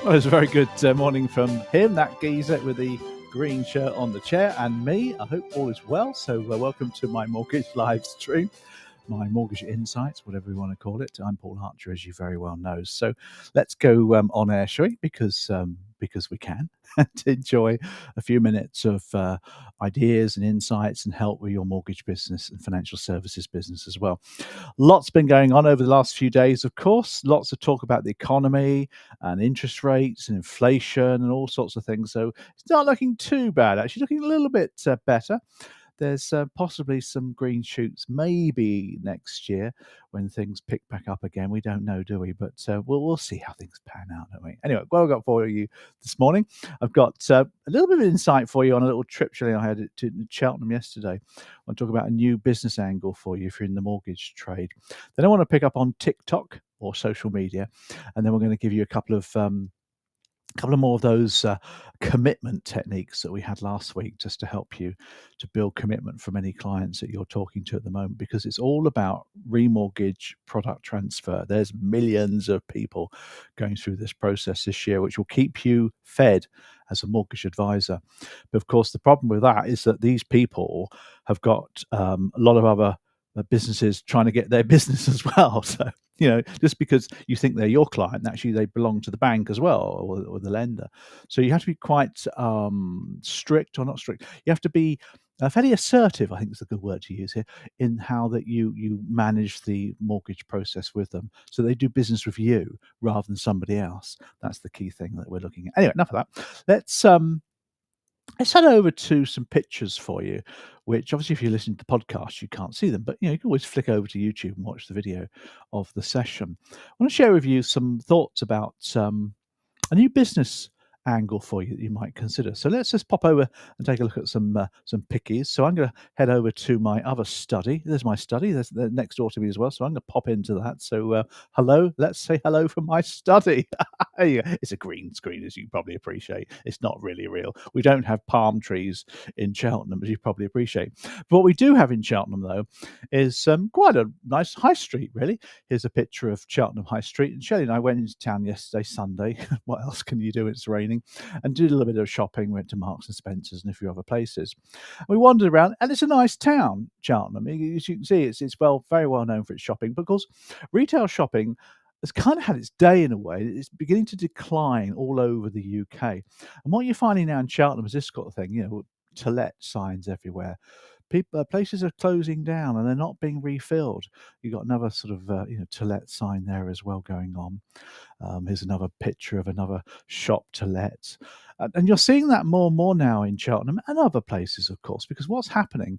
Well, it's a very good morning from him, that geezer with the green shirt on the chair, and me. I hope all is well. So, welcome to my mortgage live stream, my mortgage insights, whatever you want to call it. I'm Paul Archer, as you very well know. So, let's go on air, shall we? Because we can, and enjoy a few minutes of ideas and insights and help with your mortgage business and financial services business as well. Lots been going on over the last few days, of course. Lots of talk about the economy and interest rates and inflation and all sorts of things. So it's not looking too bad, actually, looking a little bit better. There's possibly some green shoots maybe next year when things pick back up again. We don't know, do we? But we'll see how things pan out, don't we? Anyway, what I've got for you this morning, I've got a little bit of insight for you on a little trip I had to Cheltenham yesterday. I want to talk about a new business angle for you if you're in the mortgage trade. Then I want to pick up on TikTok or social media, and then we're going to give you a couple of more of those commitment techniques that we had last week, just to help you to build commitment from any clients that you're talking to at the moment, because it's all about remortgage product transfer. There's millions of people going through this process this year, which will keep you fed as a mortgage advisor. But of course, the problem with that is that these people have got a lot of other businesses trying to get their business as well. So, just because you think they're your client, actually they belong to the bank as well, or the lender. So you have to be quite strict, or not strict. You have to be fairly assertive, I think is a good word to use here, in how that you manage the mortgage process with them, so they do business with you rather than somebody else. That's the key thing that we're looking at. Anyway, enough of that. Let's head over to some pictures for you, which obviously if you listen to the podcast, you can't see them, but you can always flick over to YouTube and watch the video of the session. I want to share with you some thoughts about a new business angle for you that you might consider. So let's just pop over and take a look at some pickies. So I'm going to head over to my other study. There's my study. There's next door to me as well. So I'm going to pop into that. So hello. Let's say hello from my study. It's a green screen, as you probably appreciate. It's not really real. We don't have palm trees in Cheltenham, as you probably appreciate. But what we do have in Cheltenham, though, is quite a nice high street, really. Here's a picture of Cheltenham High Street. And Shelley and I went into town yesterday, Sunday. What else can you do? It's raining. And did a little bit of shopping. Went to Marks and Spencer's and a few other places. We wandered around, and it's a nice town, Cheltenham. As you can see, it's very well known for its shopping, because retail shopping has kind of had its day in a way. It's beginning to decline all over the UK. And what you're finding now in Cheltenham is this sort of thing, to let signs everywhere. Places are closing down and they're not being refilled. You've got another sort of to let sign there as well going on. Here's another picture of another shop to let. And you're seeing that more and more now in Cheltenham and other places, of course, because what's happening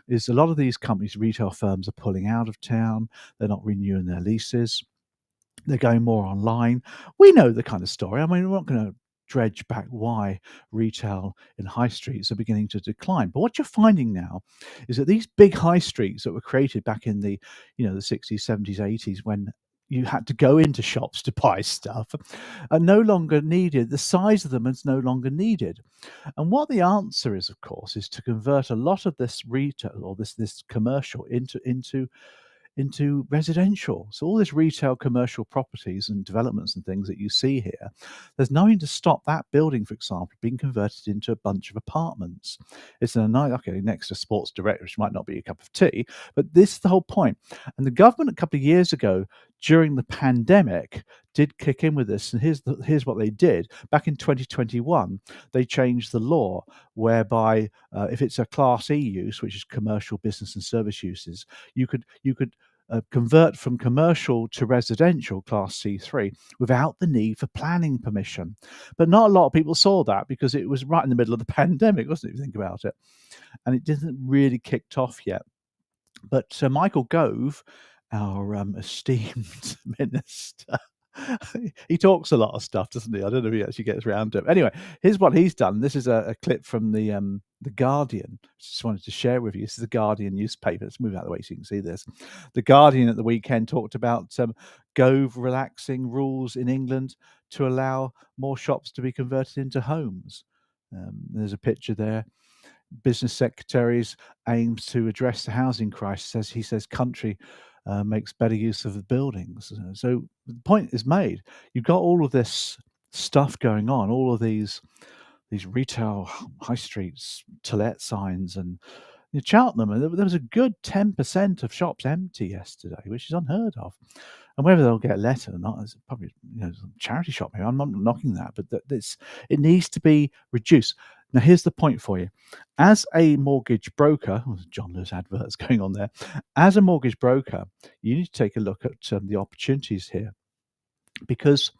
is a lot of these companies, retail firms, are pulling out of town. They're not renewing their leases. They're going more online. We know the kind of story. I mean, we're not going to dredge back why retail in high streets are beginning to decline. But what you're finding now is that these big high streets that were created back in the 60s, 70s, 80s, when you had to go into shops to buy stuff, are no longer needed. The size of them is no longer needed. And what the answer is, of course, is to convert a lot of this retail, or this commercial, into residential. So all this retail commercial properties and developments and things that you see here, there's nothing to stop that building, for example, being converted into a bunch of apartments. It's next to Sports Direct, which might not be a cup of tea, but this is the whole point. And the government a couple of years ago, during the pandemic, did kick in with this. And here's what they did. Back in 2021, they changed the law whereby if it's a Class E use, which is commercial, business and service uses, you could convert from commercial to residential, Class C3, without the need for planning permission. But not a lot of people saw that, because it was right in the middle of the pandemic, wasn't it, if you think about it? And it didn't really kicked off yet. But Michael Gove, our esteemed minister, he talks a lot of stuff, doesn't he? I don't know if he actually gets around to it. Anyway, here's what he's done. This is a clip from the Guardian. Just wanted to share with you. This is the Guardian newspaper. Let's move out of the way so you can see this. The Guardian at the weekend talked about Gove relaxing rules in England to allow more shops to be converted into homes. There's a picture there. Business secretaries aims to address the housing crisis. He says country makes better use of the buildings. So the point is made. You've got all of this stuff going on, all of these retail high streets to let signs, and Cheltenham, and there was a good 10% of shops empty yesterday, which is unheard of. And whether they'll get let or not is probably some charity shop here. I'm not knocking that, but it needs to be reduced. Now, here's the point for you. As a mortgage broker, John Lewis adverts going on there. As a mortgage broker, you need to take a look at the opportunities here, because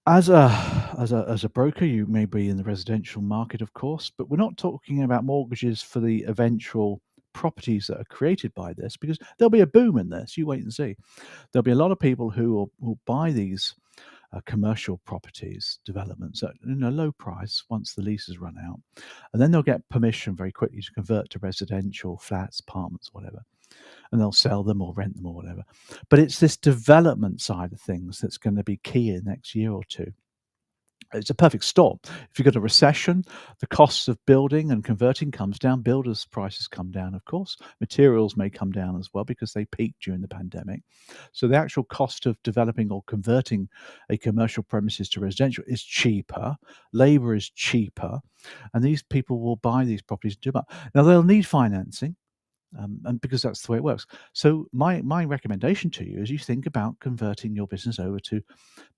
as a broker, you may be in the residential market, of course, but we're not talking about mortgages for the eventual properties that are created by this, because there'll be a boom in this. You wait and see. There'll be a lot of people who will buy these commercial properties, developments at a low price once the leases run out, and then they'll get permission very quickly to convert to residential flats, apartments, whatever, and they'll sell them or rent them or whatever. But it's this development side of things that's going to be key in the next year or two. It's a perfect storm. If you've got a recession, the costs of building and converting comes down. Builders' prices come down, of course. Materials may come down as well because they peaked during the pandemic. So the actual cost of developing or converting a commercial premises to residential is cheaper. Labor is cheaper. And these people will buy these properties and do that. Now, they'll need financing. And because that's the way it works. So my recommendation to you is you think about converting your business over to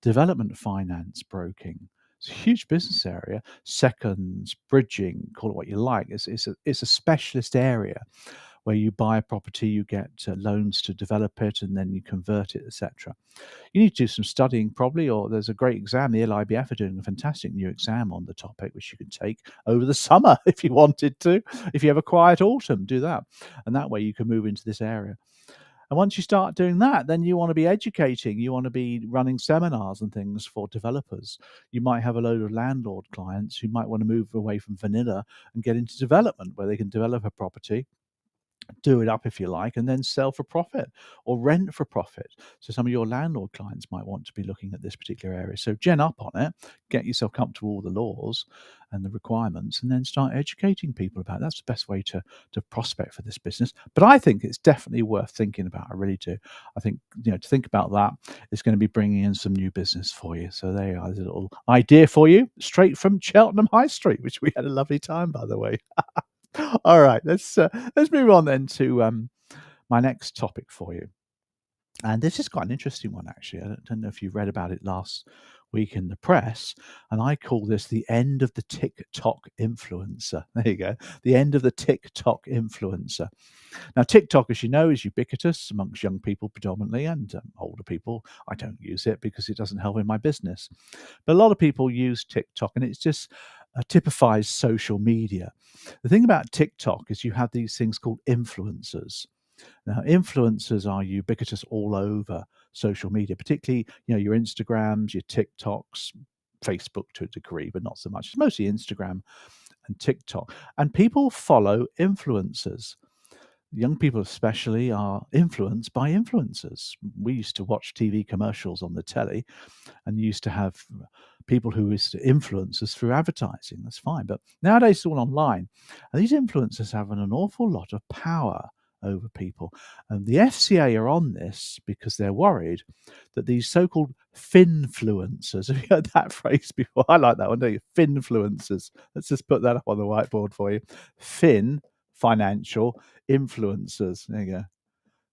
development finance broking. It's a huge business area. Seconds, bridging, call it what you like. It's a specialist area where you buy a property, you get loans to develop it, and then you convert it, etc. You need to do some studying probably, or there's a great exam. The LIBF are doing a fantastic new exam on the topic, which you can take over the summer if you wanted to. If you have a quiet autumn, do that. And that way you can move into this area. And once you start doing that, then you want to be educating, you want to be running seminars and things for developers. You might have a load of landlord clients who might want to move away from vanilla and get into development, where they can develop a property, do it up if you like, and then sell for profit or rent for profit. So some of your landlord clients might want to be looking at this particular area. So gen up on it, get yourself comfortable with the laws and the requirements, and then start educating people about it. That's the best way to prospect for this business. But I think it's definitely worth thinking about. I really do. I think to think about that is going to be bringing in some new business for you. So there you are, there's a little idea for you straight from Cheltenham High Street, which we had a lovely time, by the way. All right, let's move on then to my next topic for you. And this is quite an interesting one, actually. I don't know if you read about it last week in the press, and I call this the end of the TikTok influencer. There you go, the end of the TikTok influencer. Now, TikTok, as you know, is ubiquitous amongst young people predominantly, and older people. I don't use it because it doesn't help in my business. But a lot of people use TikTok, and it's just typifies social media. The thing about TikTok is you have these things called influencers. Now, influencers are ubiquitous all over social media, particularly your Instagrams, your TikToks, Facebook to a degree, but not so much. It's mostly Instagram and TikTok, and people follow influencers. Young people especially are influenced by influencers. We used to watch TV commercials on the telly, and used to have people who used to influence us through advertising. That's fine, but nowadays it's all online, and these influencers have an awful lot of power over people. And the FCA are on this because they're worried that these so-called finfluencers, have you heard that phrase before? I like that one, don't you? Finfluencers. Let's just put that up on the whiteboard for you. Fin, financial, influencers. There you go.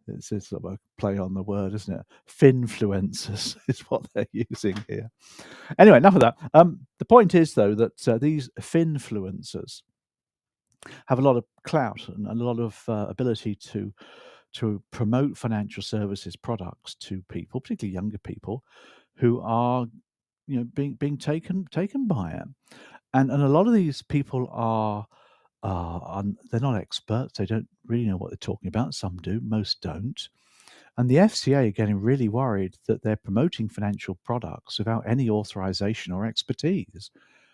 It's sort of a play on the word, isn't it? Finfluencers is what they're using here. Anyway, enough of that. The point is, though, that these finfluencers have a lot of clout and a lot of ability to promote financial services products to people, particularly younger people, who are being taken by it. And a lot of these people are they're not experts. They don't really know what they're talking about. Some do, most don't. And the FCA are getting really worried that they're promoting financial products without any authorization or expertise,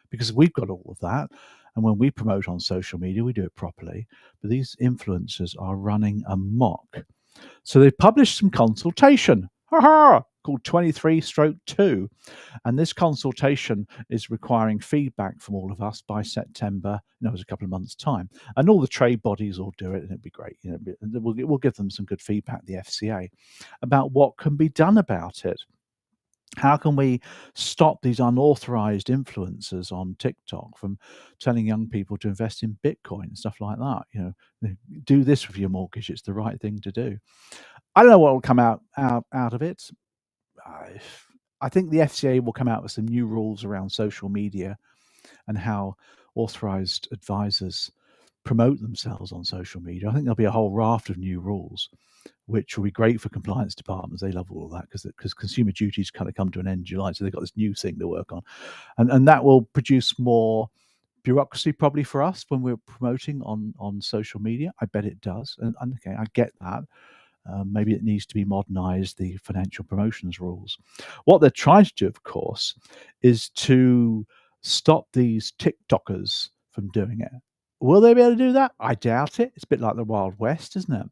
because we've got all of that. And when we promote on social media, we do it properly. But these influencers are running amok. So they've published some consultation. Called 23/2. And this consultation is requiring feedback from all of us by September. It's a couple of months' time. And all the trade bodies will do it, and it'd be great. We'll give them some good feedback, the FCA, about what can be done about it. How can we stop these unauthorized influencers on TikTok from telling young people to invest in Bitcoin and stuff like that? Do this with your mortgage. It's the right thing to do. I don't know what will come out of it. I, I think the FCA will come out with some new rules around social media and how authorized advisors promote themselves on social media. I think there'll be a whole raft of new rules, which will be great for compliance departments. They love all of that because consumer duties kind of come to an end in July, so they've got this new thing to work on, and that will produce more bureaucracy probably for us when we're promoting on social media. I bet it does, and okay, I get that. Maybe it needs to be modernized, the financial promotions rules. What they're trying to do, of course, is to stop these TikTokers from doing it. Will they be able to do that? I doubt it. It's a bit like the Wild West, isn't it?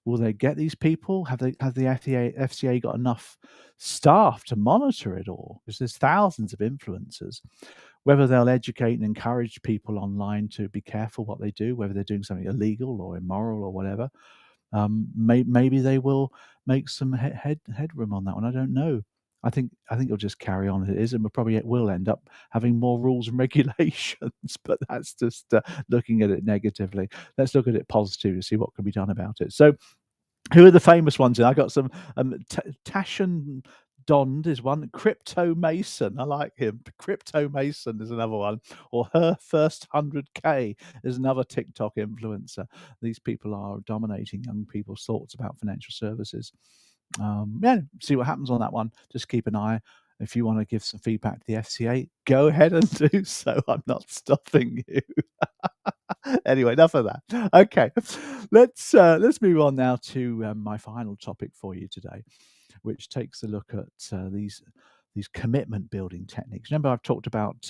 Will they get these people? Have the FCA got enough staff to monitor it all? Because there's thousands of influencers. Whether they'll educate and encourage people online to be careful what they do, whether they're doing something illegal or immoral or whatever, maybe they will make some headroom on that one. I don't know. I think it'll just carry on as it is, and we probably will end up having more rules and regulations. But that's just looking at it negatively. Let's look at it positively to see what can be done about it. So, who are the famous ones? I got some Tashan Dond is one. Crypto Mason, I like him. Crypto Mason is another one. Or Her First 100K is another TikTok influencer. These people are dominating young people's thoughts about financial services. Yeah, see what happens on that one. Just keep an eye. If you want to give some feedback to the FCA, go ahead and do so. I'm not stopping you. Anyway, enough of that. Okay, let's move on now to my final topic for you today, which takes a look at these commitment building techniques. Remember, I've talked about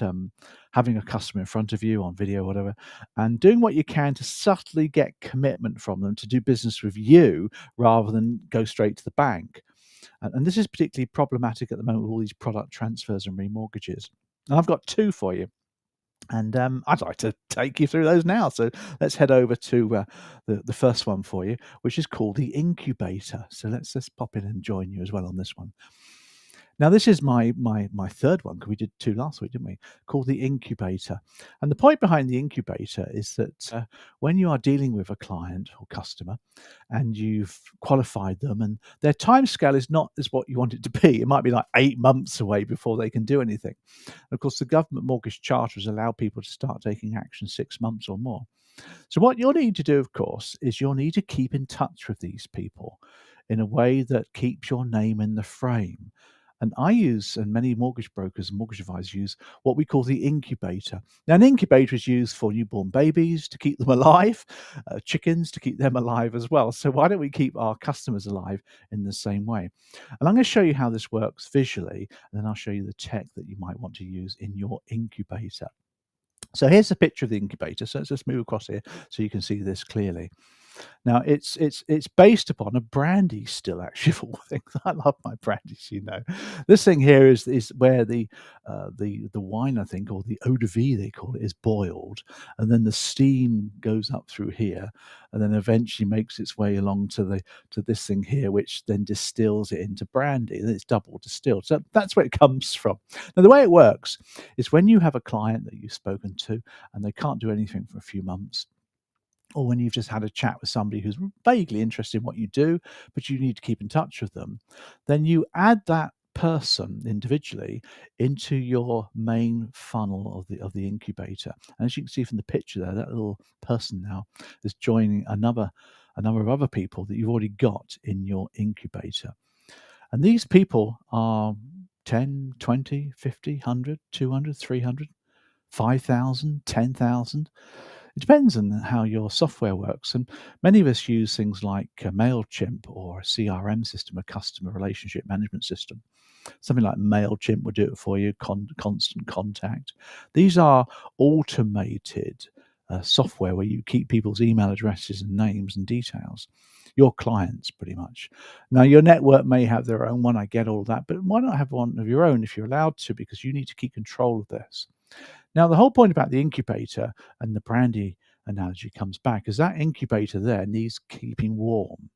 having a customer in front of you on video, whatever, and doing what you can to subtly get commitment from them to do business with you rather than go straight to the bank. And this is particularly problematic at the moment with all these product transfers and remortgages. And I've got two for you. And I'd like to take you through those now. So let's head over to the first one for you, which is called the incubator. So let's pop in and join you as well on this one. Now, this is my third one, because we did two last week, didn't we? Called the incubator. And the point behind the incubator is that when you are dealing with a client or customer and you've qualified them and their timescale is not as what you want it to be, it might be like 8 months away before they can do anything. And of course, the government mortgage charters allow people to start taking action 6 months or more. So what you'll need to do, of course, is you'll need to keep in touch with these people in a way that keeps your name in the frame. And I use, and many mortgage brokers and mortgage advisors use, what we call the incubator. Now, an incubator is used for newborn babies to keep them alive, chickens to keep them alive as well. So why don't we keep our customers alive in the same way? And I'm going to show you how this works visually, and then I'll show you the tech that you might want to use in your incubator. So here's a picture of the incubator. So let's just move across here so you can see this clearly. Now it's based upon a brandy still, actually, of all things. I love my brandies, you know. This thing here is where the wine, I think, or the eau de vie they call it, is boiled, and then the steam goes up through here, and then eventually makes its way along to this thing here, which then distills it into brandy, and it's double distilled. So that's where it comes from. Now the way it works is when you have a client that you've spoken to and they can't do anything for a few months, or when you've just had a chat with somebody who's vaguely interested in what you do, but you need to keep in touch with them, then you add that person individually into your main funnel of the incubator. And as you can see from the picture there, that little person now is joining a number of other people that you've already got in your incubator. And these people are 10, 20, 50, 100, 200, 300, 5,000, 10,000. It depends on how your software works. And many of us use things like MailChimp or a CRM system, a customer relationship management system. Something like MailChimp will do it for you, Constant Contact. These are automated software where you keep people's email addresses and names and details. Your clients, pretty much. Now, your network may have their own one. I get all that. But why not have one of your own if you're allowed to? Because you need to keep control of this. Now, the whole point about the incubator and the brandy analogy comes back is that incubator there needs keeping warm.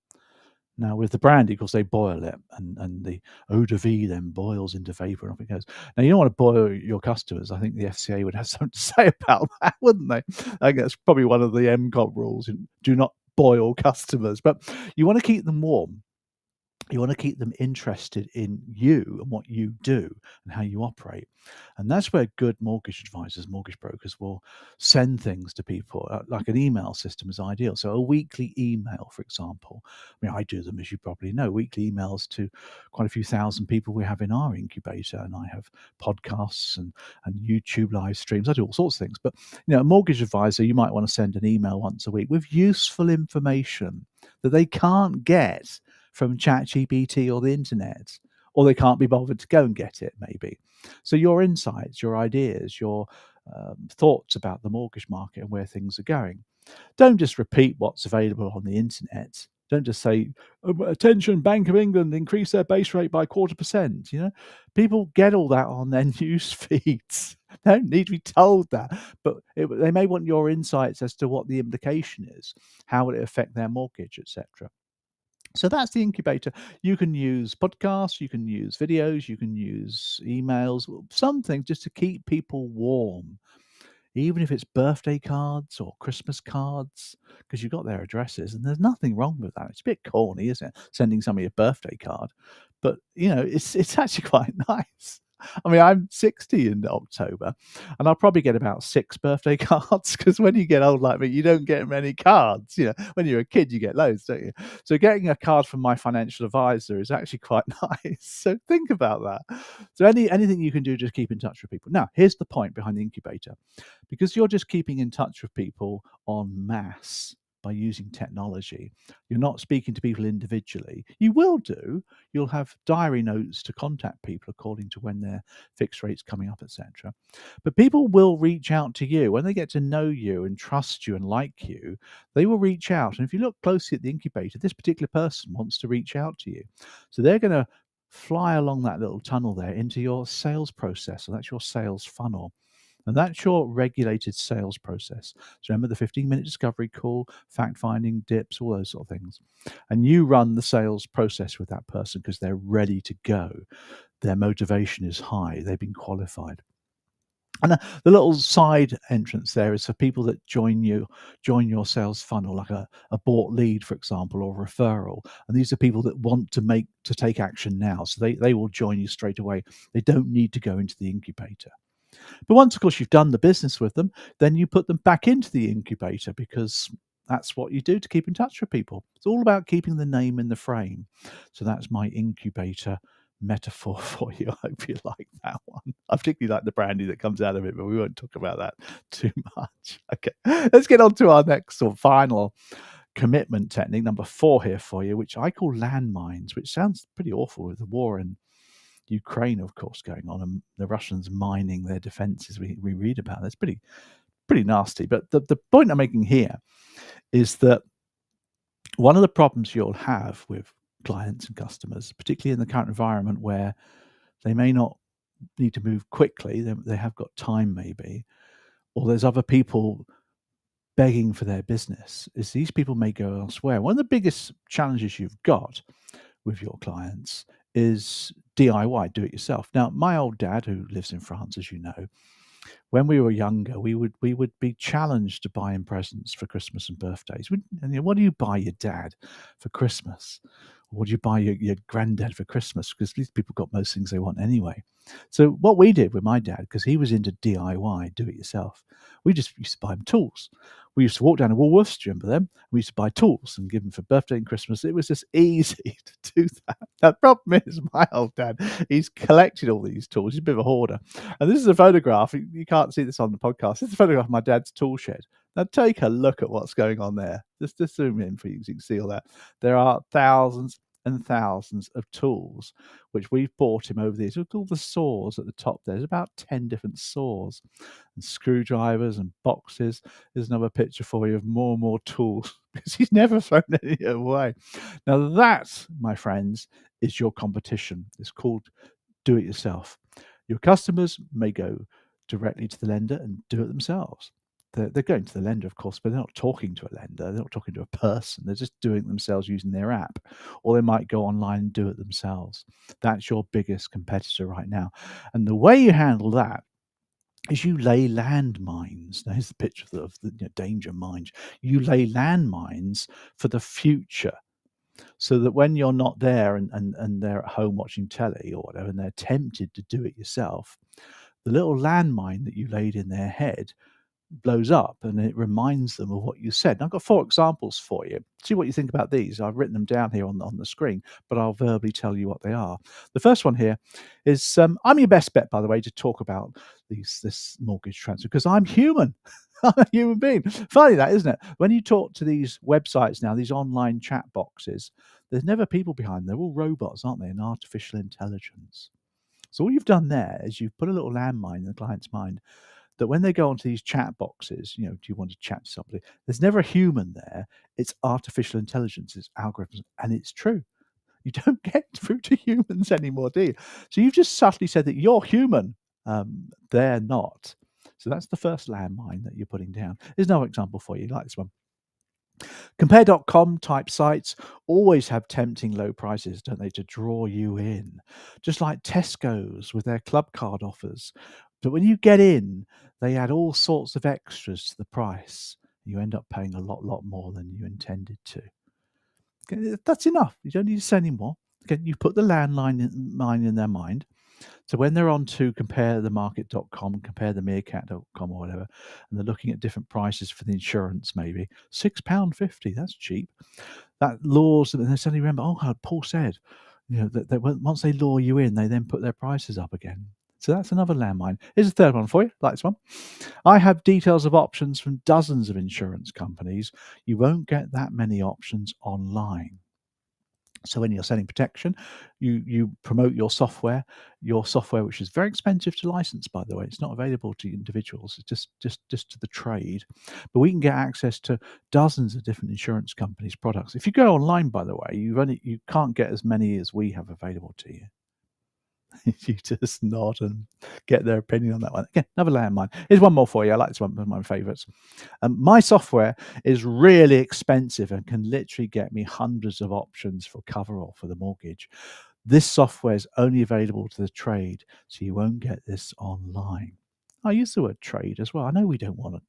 Now, with the brandy, of course, they boil it, and the eau de vie then boils into vapor, and off it goes. Now, you don't want to boil your customers. I think the FCA would have something to say about that, wouldn't they? I think that's probably one of the MCOT rules: do not boil customers. But you want to keep them warm. You want to keep them interested in you and what you do and how you operate. And that's where good mortgage advisors, mortgage brokers will send things to people. Like an email system is ideal. So a weekly email, for example. I mean, I do them, as you probably know, weekly emails to quite a few thousand people we have in our incubator. And I have podcasts and YouTube live streams. I do all sorts of things. But, a mortgage advisor, you might want to send an email once a week with useful information that they can't get from ChatGPT or the internet, or they can't be bothered to go and get it, maybe. So your insights, your ideas, your thoughts about the mortgage market and where things are going. Don't just repeat what's available on the internet. Don't just say, attention, Bank of England, increase their base rate by 0.25%. People get all that on their news feeds. They don't need to be told that, but they may want your insights as to what the implication is, how will it affect their mortgage, etc. So that's the incubator. You can use podcasts, you can use videos, you can use emails, something just to keep people warm, even if it's birthday cards or Christmas cards, because you've got their addresses, and there's nothing wrong with that. It's a bit corny, isn't it? Sending somebody a birthday card, but it's actually quite nice. I mean, I'm 60 in October, and I'll probably get about 6 birthday cards, because when you get old like me, you don't get many cards. When you're a kid, you get loads, don't you? So getting a card from my financial advisor is actually quite nice. So think about that. So anything you can do, just keep in touch with people. Now, here's the point behind the incubator. Because you're just keeping in touch with people en masse by using technology, you're not speaking to people individually. You will do. You'll have diary notes to contact people according to when their fixed rate's coming up, etc. But people will reach out to you when they get to know you and trust you and like you. They will reach out, and if you look closely at the incubator, this particular person wants to reach out to you, so they're going to fly along that little tunnel there into your sales process. So that's your sales funnel. And that's your regulated sales process. So remember the 15-minute discovery call, fact finding, dips, all those sort of things. And you run the sales process with that person because they're ready to go. Their motivation is high. They've been qualified. And the little side entrance there is for people that join your sales funnel, like a bought lead, for example, or referral. And these are people that want to take action now. So they will join you straight away. They don't need to go into the incubator. But once, of course, you've done the business with them, then you put them back into the incubator, because that's what you do to keep in touch with people. It's all about keeping the name in the frame. So that's my incubator metaphor for you. I hope you like that one. I particularly like the brandy that comes out of it, but we won't talk about that too much. Okay, let's get on to our next or final commitment technique, number 4 here for you, which I call landmines, which sounds pretty awful with the war in Ukraine, of course, going on, and the Russians mining their defenses. We read about that's pretty nasty. But the point I'm making here is that one of the problems you'll have with clients and customers, particularly in the current environment where they may not need to move quickly, they have got time maybe, or there's other people begging for their business, is these people may go elsewhere. One of the biggest challenges you've got with your clients is DIY, do it yourself. Now, my old dad, who lives in France, as you know, when we were younger, we would be challenged to buy him presents for Christmas and birthdays. What do you buy your dad for Christmas? What do you buy your granddad for Christmas? Because these people got most things they want anyway. So what we did with my dad, because he was into DIY, do it yourself, we just used to buy him tools. We used to walk down to Woolworths, do you remember them? We used to buy tools and give them for birthday and Christmas. It was just easy to do that. Now, the problem is, my old dad, he's collected all these tools. He's a bit of a hoarder. And this is a photograph. You can't see this on the podcast. It's a photograph of my dad's tool shed. Now, take a look at what's going on there. Just zoom in for you so you can see all that. There are thousands and thousands of tools which we've bought him over the years. Look at all the saws at the top there. There's about 10 different saws and screwdrivers and boxes. There's another picture for you of more and more tools because he's never thrown any away. Now that, my friends, is your competition. It's called do it yourself. Your customers may go directly to the lender and do it themselves. they're going to the lender, of course, but they're not talking to a lender. They're not talking to a person. They're just doing it themselves using their app, or they might go online and do it themselves. That's your biggest competitor right now. And the way you handle that is you lay landmines. Now, here's the picture of the danger mines. You lay landmines for the future, so that when you're not there and they're at home watching telly or whatever, and they're tempted to do it yourself, the little landmine that you laid in their head blows up and it reminds them of what you said. And I've got 4 examples for you. See what you think about these. I've written them down here on the screen, but I'll verbally tell you what they are. The first one here is I'm your best bet, by the way, to talk about this mortgage transfer, because I'm human. I'm a human being. Funny that, isn't it? When you talk to these websites now, these online chat boxes, there's never people behind them. They're all robots, aren't they? And artificial intelligence. So all you've done there is you've put a little landmine in the client's mind that when they go onto these chat boxes, do you want to chat to somebody? There's never a human there. It's artificial intelligence, it's algorithms, and it's true. You don't get through to humans anymore, do you? So you've just subtly said that you're human. They're not. So that's the first landmine that you're putting down. Here's another example for you. Like this one. Compare.com type sites always have tempting low prices, don't they, to draw you in, just like Tesco's with their club card offers. But when you get in, they add all sorts of extras to the price. You end up paying a lot more than you intended to. Okay, that's enough. You don't need to say any more. Okay, you put the landline in their mind. So when they're on to comparethemarket.com, comparethemeerkat.com or whatever, and they're looking at different prices for the insurance, maybe £6.50, that's cheap. That lures them, and they suddenly remember, oh, Paul said, that once they lure you in, they then put their prices up again. So that's another landmine. Here's a third one for you, like this one. I have details of options from dozens of insurance companies. You won't get that many options online. So when you're selling protection, you promote your software, which is very expensive to license, by the way. It's not available to individuals. It's just to the trade. But we can get access to dozens of different insurance companies' products. If you go online, by the way, you can't get as many as we have available to you. You just nod and get their opinion on that one. Again, another landmine. Here's one more for you. I like this one, one of my favorites. My software is really expensive and can literally get me hundreds of options for cover or for the mortgage. This software is only available to the trade, so you won't get this online. I use the word trade as well. I know we don't want to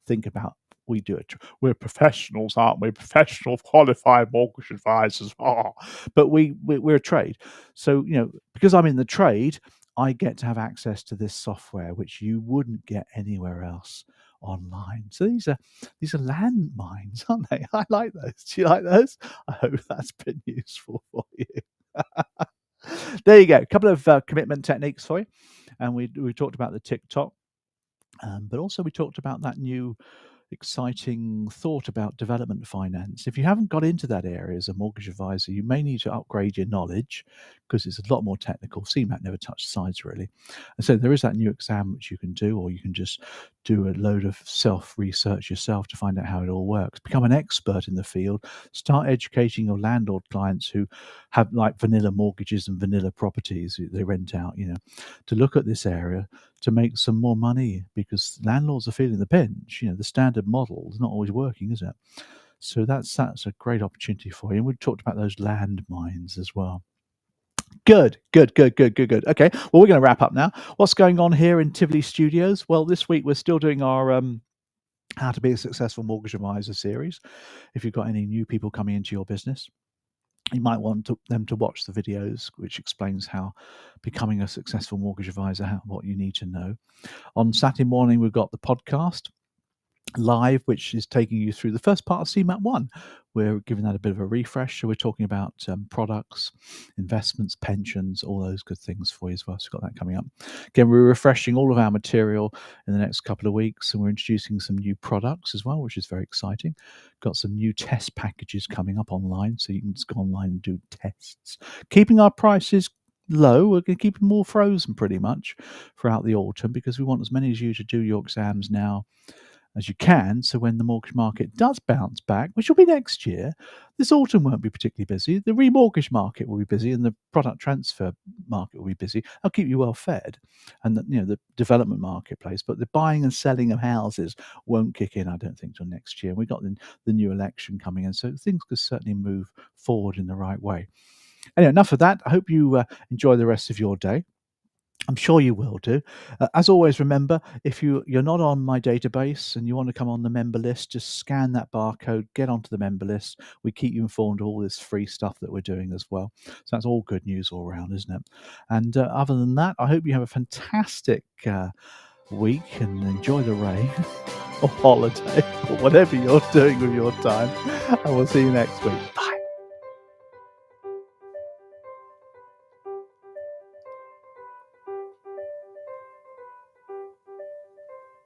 think about we do it. We're professionals, aren't we? Professional, qualified mortgage advisors. But we're a trade. So, because I'm in the trade, I get to have access to this software, which you wouldn't get anywhere else online. So these are landmines, aren't they? I like those. Do you like those? I hope that's been useful for you. There you go. A couple of commitment techniques for you. And we talked about the TikTok, but also we talked about that new exciting thought about development finance. If you haven't got into that area as a mortgage advisor, you may need to upgrade your knowledge because it's a lot more technical. CMAT never touched sides really. And so there is that new exam which you can do, or you can just do a load of self-research yourself to find out how it all works. Become an expert in the field. Start educating your landlord clients who have like vanilla mortgages and vanilla properties they rent out, to look at this area to make some more money, because landlords are feeling the pinch. The standard model is not always working, is it? So that's a great opportunity for you. And we talked about those landmines as well. Good. Okay, well, we're going to wrap up now. What's going on here in Tivoli Studios? Well, this week we're still doing our How to Be a Successful Mortgage Advisor series. If you've got any new people coming into your business, you might want them to watch the videos, which explains how becoming a successful mortgage advisor, what you need to know. On Saturday morning, we've got the podcast live, which is taking you through the first part of CMAT 1. We're giving that a bit of a refresh. So we're talking about products, investments, pensions, all those good things for you as well. So we've got that coming up. Again, we're refreshing all of our material in the next couple of weeks, and we're introducing some new products as well, which is very exciting. Got some new test packages coming up online, so you can just go online and do tests. Keeping our prices low. We're going to keep them all frozen pretty much throughout the autumn, because we want as many as you to do your exams now as you can, so when the mortgage market does bounce back, which will be next year, this autumn won't be particularly busy. The remortgage market will be busy, and the product transfer market will be busy. I'll keep you well fed, and the development marketplace. But the buying and selling of houses won't kick in, I don't think, till next year. We've got the new election coming in, so things could certainly move forward in the right way. Anyway, enough of that. I hope you enjoy the rest of your day. I'm sure you will do. As always, remember, if you're not on my database and you want to come on the member list, just scan that barcode, get onto the member list. We keep you informed of all this free stuff that we're doing as well. So that's all good news all around, isn't it? And other than that, I hope you have a fantastic week and enjoy the rain or holiday or whatever you're doing with your time. And we'll see you next week.